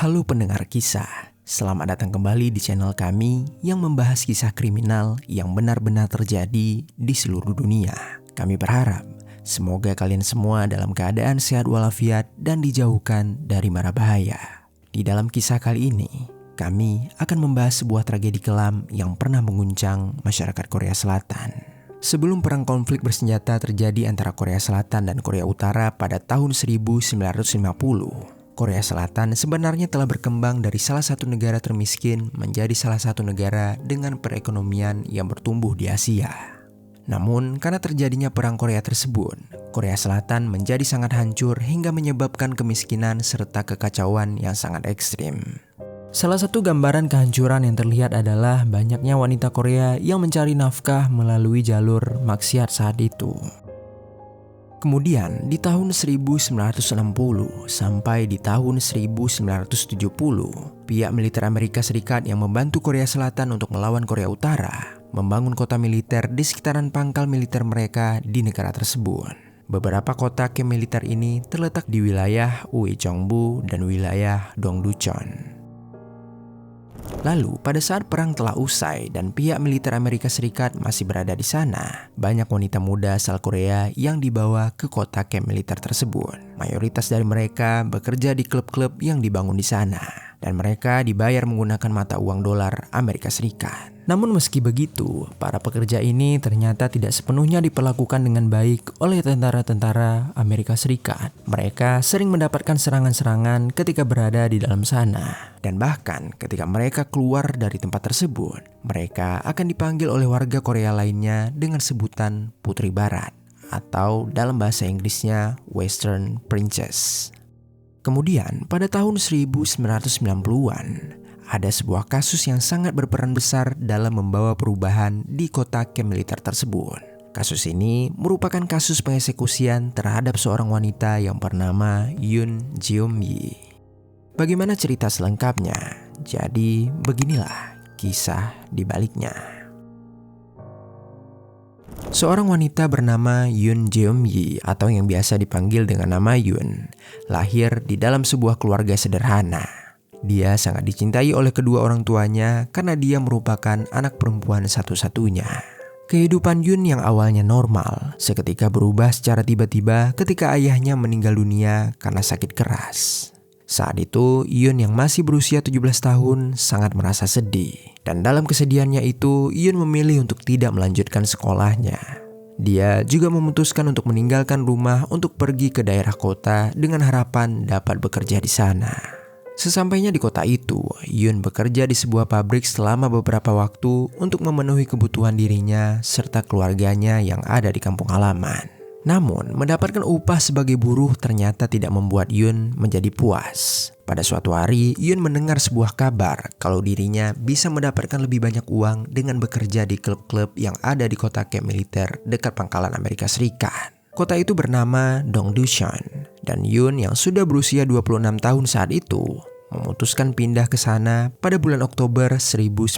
Halo pendengar kisah, selamat datang kembali di channel kami yang membahas kisah kriminal yang benar-benar terjadi di seluruh dunia. Kami berharap semoga kalian semua dalam keadaan sehat walafiat dan dijauhkan dari mara bahaya. Di dalam kisah kali ini, kami akan membahas sebuah tragedi kelam yang pernah mengguncang masyarakat Korea Selatan. Sebelum perang konflik bersenjata terjadi antara Korea Selatan dan Korea Utara pada tahun 1950, Korea Selatan sebenarnya telah berkembang dari salah satu negara termiskin menjadi salah satu negara dengan perekonomian yang bertumbuh di Asia. Namun, karena terjadinya perang Korea tersebut, Korea Selatan menjadi sangat hancur hingga menyebabkan kemiskinan serta kekacauan yang sangat ekstrim. Salah satu gambaran kehancuran yang terlihat adalah banyaknya wanita Korea yang mencari nafkah melalui jalur maksiat saat itu. Kemudian di tahun 1960 sampai di tahun 1970, pihak militer Amerika Serikat yang membantu Korea Selatan untuk melawan Korea Utara membangun kota militer di sekitaran pangkal militer mereka di negara tersebut. Beberapa kota camp militer ini terletak di wilayah Uijeongbu dan wilayah Dongducheon. Lalu, pada saat perang telah usai dan pihak militer Amerika Serikat masih berada di sana, banyak wanita muda asal Korea yang dibawa ke kota camp militer tersebut. Mayoritas dari mereka bekerja di klub-klub yang dibangun di sana, dan mereka dibayar menggunakan mata uang dolar Amerika Serikat. Namun meski begitu, para pekerja ini ternyata tidak sepenuhnya diperlakukan dengan baik oleh tentara-tentara Amerika Serikat. Mereka sering mendapatkan serangan-serangan ketika berada di dalam sana. Dan bahkan ketika mereka keluar dari tempat tersebut, mereka akan dipanggil oleh warga Korea lainnya dengan sebutan Putri Barat, atau dalam bahasa Inggrisnya Western Princess. Kemudian pada tahun 1990-an, ada sebuah kasus yang sangat berperan besar dalam membawa perubahan di kota camp militer tersebut. Kasus ini merupakan kasus pengeksekusian terhadap seorang wanita yang bernama Yoon Jeom-yi. Bagaimana cerita selengkapnya? Jadi beginilah kisah di baliknya. Seorang wanita bernama Yoon Jeom-yi atau yang biasa dipanggil dengan nama Yoon, lahir di dalam sebuah keluarga sederhana. Dia sangat dicintai oleh kedua orang tuanya karena dia merupakan anak perempuan satu-satunya. Kehidupan Yoon yang awalnya normal seketika berubah secara tiba-tiba ketika ayahnya meninggal dunia karena sakit keras. Saat itu, Yoon yang masih berusia 17 tahun sangat merasa sedih. Dan dalam kesedihannya itu, Yoon memilih untuk tidak melanjutkan sekolahnya. Dia juga memutuskan untuk meninggalkan rumah untuk pergi ke daerah kota dengan harapan dapat bekerja di sana. Sesampainya di kota itu, Yoon bekerja di sebuah pabrik selama beberapa waktu untuk memenuhi kebutuhan dirinya serta keluarganya yang ada di kampung halaman. Namun, mendapatkan upah sebagai buruh ternyata tidak membuat Yoon menjadi puas. Pada suatu hari, Yoon mendengar sebuah kabar kalau dirinya bisa mendapatkan lebih banyak uang dengan bekerja di klub-klub yang ada di kota camp militer dekat pangkalan Amerika Serikat. Kota itu bernama Dongducheon, dan Yoon yang sudah berusia 26 tahun saat itu memutuskan pindah ke sana pada bulan Oktober 1992.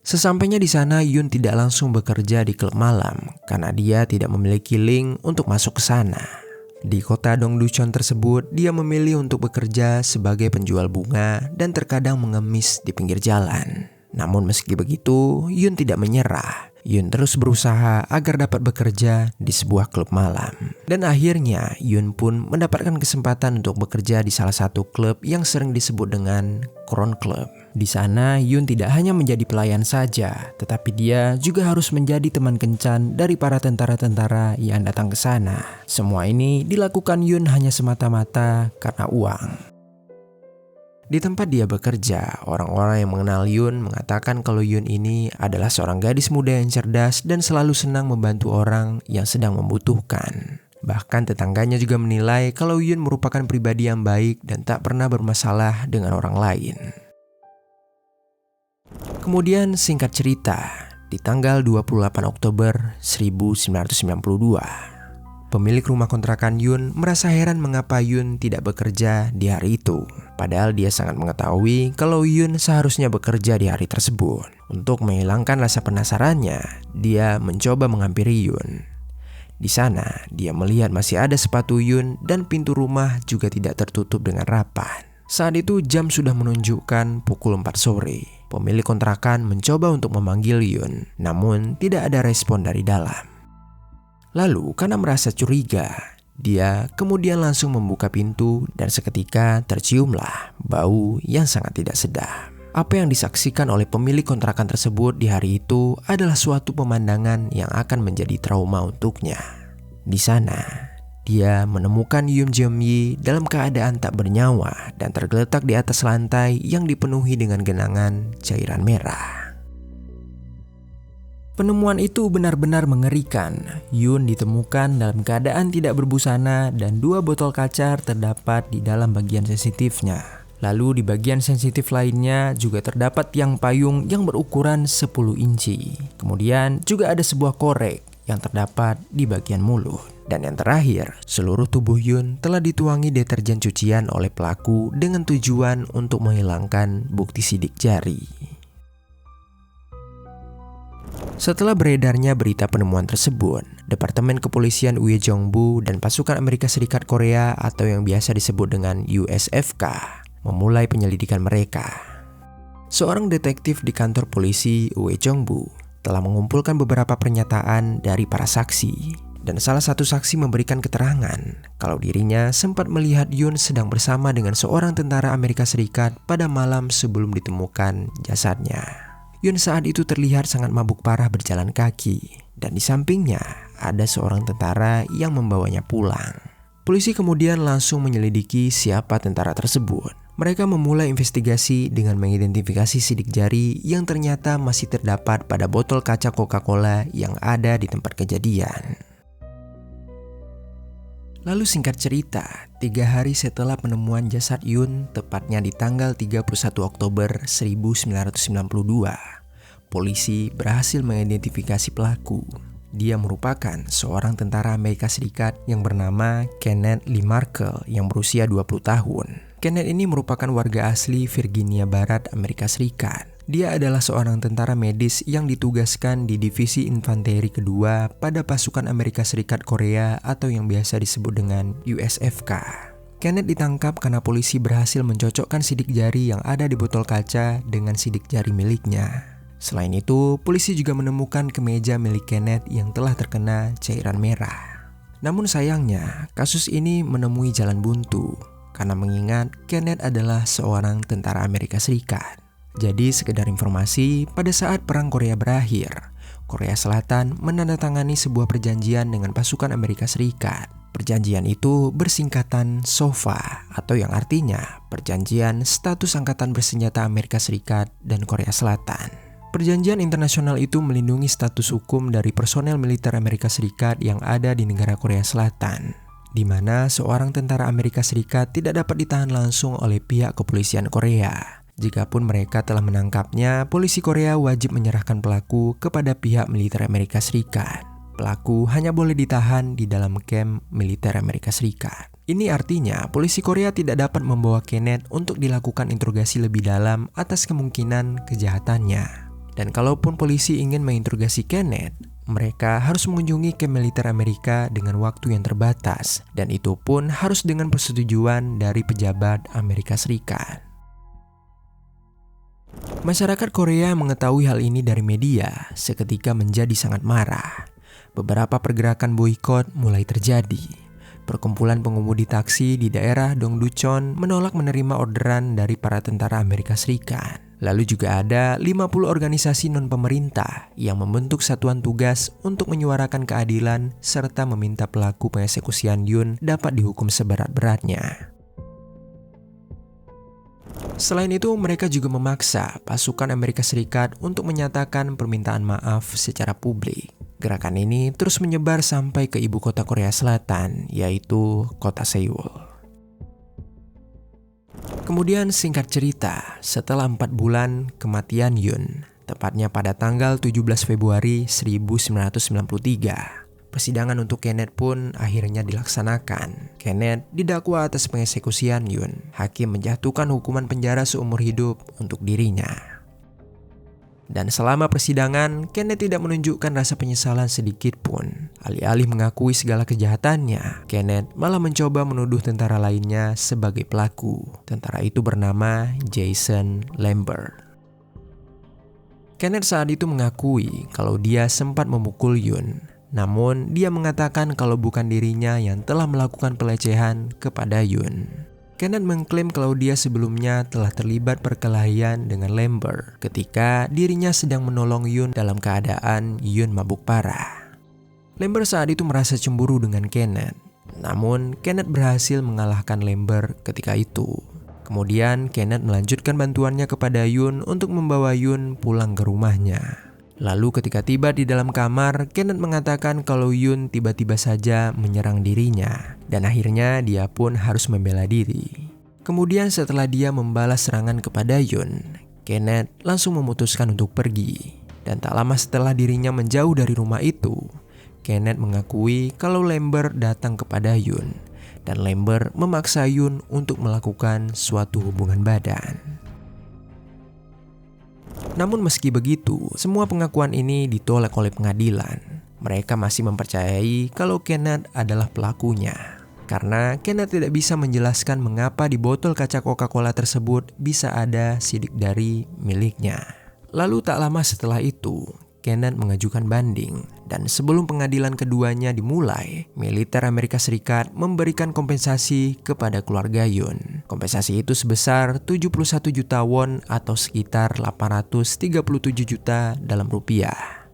Sesampainya di sana, Yoon tidak langsung bekerja di klub malam karena dia tidak memiliki link untuk masuk ke sana. Di kota Dongducheon tersebut, dia memilih untuk bekerja sebagai penjual bunga dan terkadang mengemis di pinggir jalan. Namun meski begitu, Yoon tidak menyerah. Yoon terus berusaha agar dapat bekerja di sebuah klub malam. Dan akhirnya Yoon pun mendapatkan kesempatan untuk bekerja di salah satu klub yang sering disebut dengan Crown Club. Di sana Yoon tidak hanya menjadi pelayan saja, tetapi dia juga harus menjadi teman kencan dari para tentara-tentara yang datang ke sana. Semua ini dilakukan Yoon hanya semata-mata karena uang. Di tempat dia bekerja, orang-orang yang mengenal Yoon mengatakan kalau Yoon ini adalah seorang gadis muda yang cerdas dan selalu senang membantu orang yang sedang membutuhkan. Bahkan tetangganya juga menilai kalau Yoon merupakan pribadi yang baik dan tak pernah bermasalah dengan orang lain. Kemudian singkat cerita, di tanggal 28 Oktober 1992, pemilik rumah kontrakan Yoon merasa heran mengapa Yoon tidak bekerja di hari itu. Padahal dia sangat mengetahui kalau Yoon seharusnya bekerja di hari tersebut. Untuk menghilangkan rasa penasarannya, dia mencoba menghampiri Yoon. Di sana, dia melihat masih ada sepatu Yoon dan pintu rumah juga tidak tertutup dengan rapat. Saat itu jam sudah menunjukkan pukul 4 sore. Pemilik kontrakan mencoba untuk memanggil Yun, namun tidak ada respon dari dalam. Lalu karena merasa curiga, dia kemudian langsung membuka pintu dan seketika terciumlah bau yang sangat tidak sedap. Apa yang disaksikan oleh pemilik kontrakan tersebut di hari itu adalah suatu pemandangan yang akan menjadi trauma untuknya. Di sana, dia menemukan Yoon Jeom-yi dalam keadaan tak bernyawa dan tergeletak di atas lantai yang dipenuhi dengan genangan cairan merah. Penemuan itu benar-benar mengerikan. Yoon ditemukan dalam keadaan tidak berbusana dan 2 botol kaca terdapat di dalam bagian sensitifnya. Lalu di bagian sensitif lainnya juga terdapat tiang payung yang berukuran 10 inci. Kemudian juga ada sebuah korek yang terdapat di bagian mulut. Dan yang terakhir, seluruh tubuh Yoon telah dituangi deterjen cucian oleh pelaku dengan tujuan untuk menghilangkan bukti sidik jari. Setelah beredarnya berita penemuan tersebut, Departemen Kepolisian Uejongbu dan pasukan Amerika Serikat Korea atau yang biasa disebut dengan USFK memulai penyelidikan mereka. Seorang detektif di kantor polisi Uejongbu telah mengumpulkan beberapa pernyataan dari para saksi. Dan salah satu saksi memberikan keterangan kalau dirinya sempat melihat Yoon sedang bersama dengan seorang tentara Amerika Serikat pada malam sebelum ditemukan jasadnya. Yoon saat itu terlihat sangat mabuk parah berjalan kaki, dan di sampingnya ada seorang tentara yang membawanya pulang. Polisi kemudian langsung menyelidiki siapa tentara tersebut. Mereka memulai investigasi dengan mengidentifikasi sidik jari yang ternyata masih terdapat pada botol kaca Coca-Cola yang ada di tempat kejadian. Lalu singkat cerita, 3 hari setelah penemuan jasad Yoon, tepatnya di tanggal 31 Oktober 1992, polisi berhasil mengidentifikasi pelaku. Dia merupakan seorang tentara Amerika Serikat yang bernama Kenneth Lee Markle yang berusia 20 tahun. Kenneth ini merupakan warga asli Virginia Barat, Amerika Serikat. Dia adalah seorang tentara medis yang ditugaskan di Divisi Infanteri Kedua pada pasukan Amerika Serikat Korea atau yang biasa disebut dengan USFK. Kenneth ditangkap karena polisi berhasil mencocokkan sidik jari yang ada di botol kaca dengan sidik jari miliknya. Selain itu, polisi juga menemukan kemeja milik Kenneth yang telah terkena cairan merah. Namun sayangnya, kasus ini menemui jalan buntu karena mengingat Kenneth adalah seorang tentara Amerika Serikat. Jadi sekedar informasi, pada saat Perang Korea berakhir, Korea Selatan menandatangani sebuah perjanjian dengan pasukan Amerika Serikat. Perjanjian itu bersingkatan SOFA atau yang artinya Perjanjian Status Angkatan Bersenjata Amerika Serikat dan Korea Selatan. Perjanjian internasional itu melindungi status hukum dari personel militer Amerika Serikat yang ada di negara Korea Selatan, di mana seorang tentara Amerika Serikat tidak dapat ditahan langsung oleh pihak kepolisian Korea. Jikapun mereka telah menangkapnya, polisi Korea wajib menyerahkan pelaku kepada pihak militer Amerika Serikat. Pelaku hanya boleh ditahan di dalam kamp militer Amerika Serikat. Ini artinya polisi Korea tidak dapat membawa Kenneth untuk dilakukan interogasi lebih dalam atas kemungkinan kejahatannya. Dan kalaupun polisi ingin menginterogasi Kenneth, mereka harus mengunjungi kamp militer Amerika dengan waktu yang terbatas, dan itu pun harus dengan persetujuan dari pejabat Amerika Serikat. Masyarakat Korea mengetahui hal ini dari media seketika menjadi sangat marah. Beberapa pergerakan boikot mulai terjadi. Perkumpulan pengemudi taksi di daerah Dongducheon menolak menerima orderan dari para tentara Amerika Serikat. Lalu juga ada 50 organisasi non-pemerintah yang membentuk satuan tugas untuk menyuarakan keadilan serta meminta pelaku pengeksekusian Yoon dapat dihukum seberat-beratnya. Selain itu, mereka juga memaksa pasukan Amerika Serikat untuk menyatakan permintaan maaf secara publik. Gerakan ini terus menyebar sampai ke ibu kota Korea Selatan, yaitu kota Seoul. Kemudian singkat cerita, setelah 4 bulan kematian Yoon, tepatnya pada tanggal 17 Februari 1993, persidangan untuk Kenneth pun akhirnya dilaksanakan. Kenneth didakwa atas pengeksekusian Yoon. Hakim menjatuhkan hukuman penjara seumur hidup untuk dirinya. Dan selama persidangan, Kenneth tidak menunjukkan rasa penyesalan sedikit pun. Alih-alih mengakui segala kejahatannya, Kenneth malah mencoba menuduh tentara lainnya sebagai pelaku. Tentara itu bernama Jason Lambert. Kenneth saat itu mengakui kalau dia sempat memukul Yun. Namun, dia mengatakan kalau bukan dirinya yang telah melakukan pelecehan kepada Yun. Kenneth mengklaim kalau dia sebelumnya telah terlibat perkelahian dengan Lambert ketika dirinya sedang menolong Yun dalam keadaan Yun mabuk parah. Lambert saat itu merasa cemburu dengan Kenneth. Namun, Kenneth berhasil mengalahkan Lambert ketika itu. Kemudian, Kenneth melanjutkan bantuannya kepada Yun untuk membawa Yun pulang ke rumahnya. Lalu ketika tiba di dalam kamar, Kenneth mengatakan kalau Yun tiba-tiba saja menyerang dirinya. Dan akhirnya dia pun harus membela diri. Kemudian setelah dia membalas serangan kepada Yun, Kenneth langsung memutuskan untuk pergi. Dan tak lama setelah dirinya menjauh dari rumah itu, Kenneth mengakui kalau Lambert datang kepada Yun. Dan Lambert memaksa Yun untuk melakukan suatu hubungan badan. Namun meski begitu, semua pengakuan ini ditolak oleh pengadilan. Mereka masih mempercayai kalau Kenneth adalah pelakunya. Karena Kenneth tidak bisa menjelaskan mengapa di botol kaca Coca-Cola tersebut bisa ada sidik jari miliknya. Lalu tak lama setelah itu, Kenneth mengajukan banding. Dan sebelum pengadilan keduanya dimulai, militer Amerika Serikat memberikan kompensasi kepada keluarga Yun. Kompensasi itu sebesar 71 juta won atau sekitar 837 juta dalam rupiah.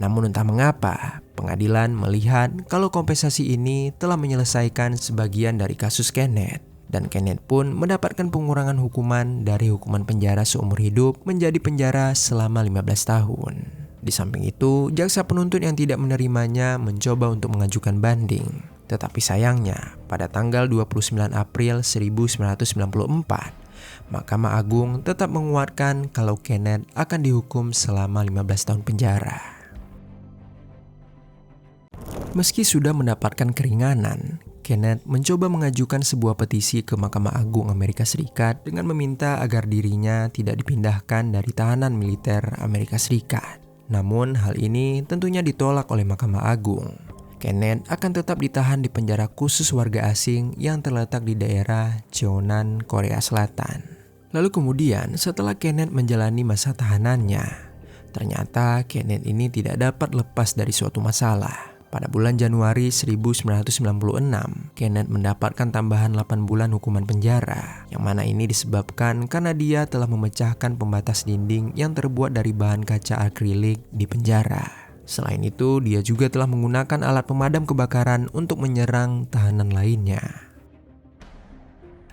Namun entah mengapa, pengadilan melihat kalau kompensasi ini telah menyelesaikan sebagian dari kasus Kenneth. Dan Kenneth pun mendapatkan pengurangan hukuman dari hukuman penjara seumur hidup menjadi penjara selama 15 tahun. Di samping itu, jaksa penuntut yang tidak menerimanya mencoba untuk mengajukan banding. Tetapi sayangnya, pada tanggal 29 April 1994, Mahkamah Agung tetap menguatkan kalau Kenneth akan dihukum selama 15 tahun penjara. Meski sudah mendapatkan keringanan, Kenneth mencoba mengajukan sebuah petisi ke Mahkamah Agung Amerika Serikat dengan meminta agar dirinya tidak dipindahkan dari tahanan militer Amerika Serikat. Namun hal ini tentunya ditolak oleh Mahkamah Agung. Kenneth akan tetap ditahan di penjara khusus warga asing yang terletak di daerah Cheonan, Korea Selatan. Lalu kemudian setelah Kenneth menjalani masa tahanannya, ternyata Kenneth ini tidak dapat lepas dari suatu masalah. Pada bulan Januari 1996, Kenneth mendapatkan tambahan 8 bulan hukuman penjara, yang mana ini disebabkan karena dia telah memecahkan pembatas dinding yang terbuat dari bahan kaca akrilik di penjara. Selain itu, dia juga telah menggunakan alat pemadam kebakaran untuk menyerang tahanan lainnya.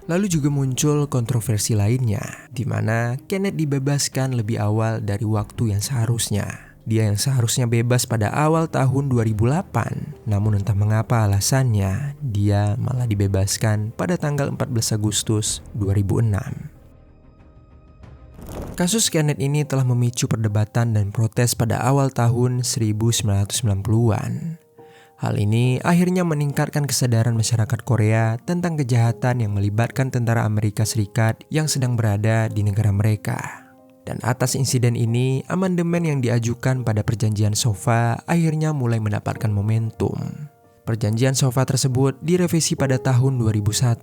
Lalu juga muncul kontroversi lainnya, di mana Kenneth dibebaskan lebih awal dari waktu yang seharusnya. Dia yang seharusnya bebas pada awal tahun 2008, namun entah mengapa alasannya, dia malah dibebaskan pada tanggal 14 Agustus 2006. Kasus Kenneth ini telah memicu perdebatan dan protes pada awal tahun 1990-an. Hal ini akhirnya meningkatkan kesadaran masyarakat Korea tentang kejahatan yang melibatkan tentara Amerika Serikat yang sedang berada di negara mereka. Dan atas insiden ini, amandemen yang diajukan pada Perjanjian SOFA akhirnya mulai mendapatkan momentum. Perjanjian SOFA tersebut direvisi pada tahun 2001,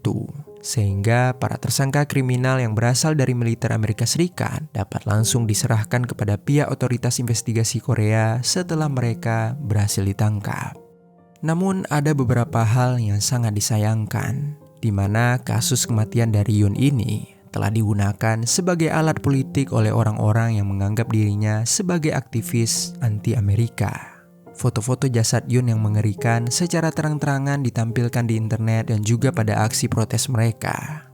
sehingga para tersangka kriminal yang berasal dari militer Amerika Serikat dapat langsung diserahkan kepada pihak otoritas investigasi Korea setelah mereka berhasil ditangkap. Namun ada beberapa hal yang sangat disayangkan, di mana kasus kematian dari Yun ini telah digunakan sebagai alat politik oleh orang-orang yang menganggap dirinya sebagai aktivis anti-Amerika. Foto-foto jasad Yun yang mengerikan secara terang-terangan ditampilkan di internet dan juga pada aksi protes mereka.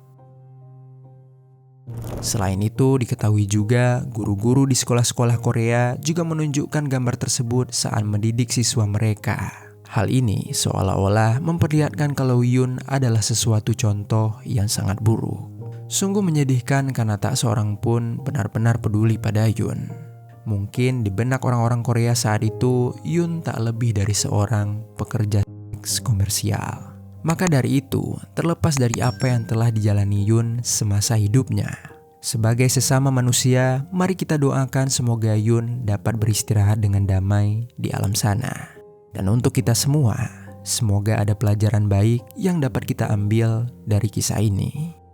Selain itu, diketahui juga guru-guru di sekolah-sekolah Korea juga menunjukkan gambar tersebut saat mendidik siswa mereka. Hal ini seolah-olah memperlihatkan kalau Yun adalah sesuatu contoh yang sangat buruk. Sungguh menyedihkan karena tak seorang pun benar-benar peduli pada Yun. Mungkin di benak orang-orang Korea saat itu, Yun tak lebih dari seorang pekerja seks komersial. Maka dari itu, terlepas dari apa yang telah dijalani Yun semasa hidupnya, Sebagai sesama manusia, mari kita doakan semoga Yun dapat beristirahat dengan damai di alam sana. Dan untuk kita semua, semoga ada pelajaran baik yang dapat kita ambil dari kisah ini.